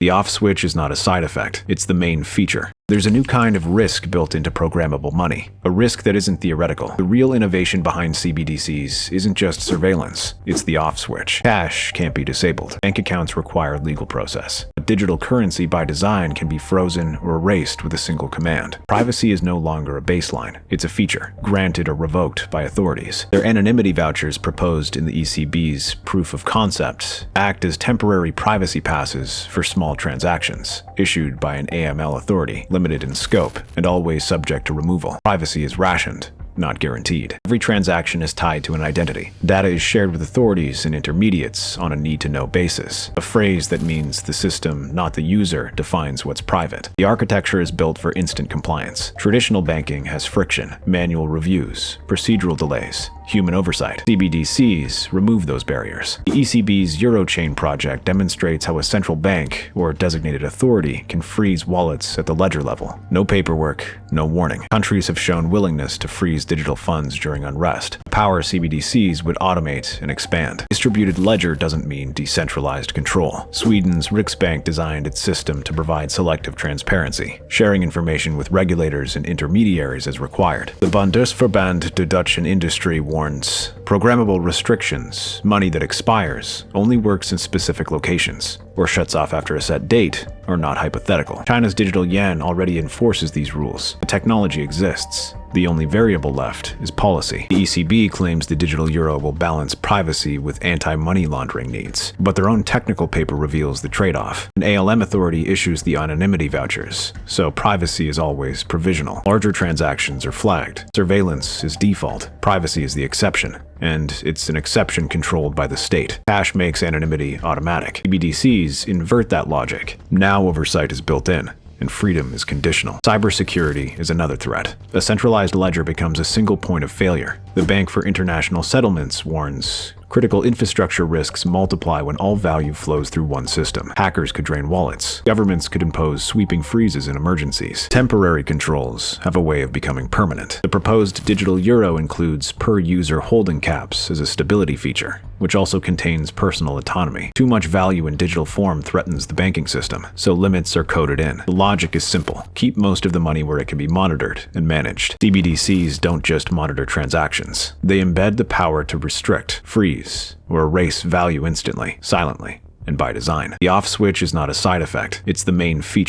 The off switch is not a side effect, it's the main feature. There's a new kind of risk built into programmable money, a risk that isn't theoretical. The real innovation behind CBDCs isn't just surveillance, it's the off switch. Cash can't be disabled. Bank accounts require legal process. But digital currency by design can be frozen or erased with a single command. Privacy is no longer a baseline, it's a feature, granted or revoked by authorities. Their anonymity vouchers proposed in the ECB's proof of concept act as temporary privacy passes for small transactions, issued by an AML authority, limited in scope, and always subject to removal. Privacy is rationed, not guaranteed. Every transaction is tied to an identity. Data is shared with authorities and intermediates on a need-to-know basis, a phrase that means the system, not the user, defines what's private. The architecture is built for instant compliance. Traditional banking has friction, manual reviews, procedural delays, human oversight. CBDCs remove those barriers. The ECB's Eurochain project demonstrates how a central bank or designated authority can freeze wallets at the ledger level. No paperwork, no warning. Countries have shown willingness to freeze digital funds during unrest. Power CBDCs would automate and expand. Distributed ledger doesn't mean decentralized control. Sweden's Riksbank designed its system to provide selective transparency, sharing information with regulators and intermediaries as required. The Bundesverband der Deutschen Industrie warns, programmable restrictions, money that expires, only works in specific locations, or shuts off after a set date, are not hypothetical. China's digital yuan already enforces these rules. The technology exists. The only variable left is policy. The ECB claims the digital euro will balance privacy with anti-money laundering needs, but their own technical paper reveals the trade-off. An ALM authority issues the anonymity vouchers, so privacy is always provisional. Larger transactions are flagged. Surveillance is default. Privacy is the exception, and it's an exception controlled by the state. Cash makes anonymity automatic. CBDCs invert that logic. Now oversight is built in, and freedom is conditional. Cybersecurity is another threat. A centralized ledger becomes a single point of failure. The Bank for International Settlements warns, critical infrastructure risks multiply when all value flows through one system. Hackers could drain wallets. Governments could impose sweeping freezes in emergencies. Temporary controls have a way of becoming permanent. The proposed digital euro includes per-user holding caps as a stability feature, which also contains personal autonomy. Too much value in digital form threatens the banking system, so limits are coded in. The logic is simple. Keep most of the money where it can be monitored and managed. CBDCs don't just monitor transactions. They embed the power to restrict, freeze, or erase value instantly, silently, and by design. The off switch is not a side effect, it's the main feature.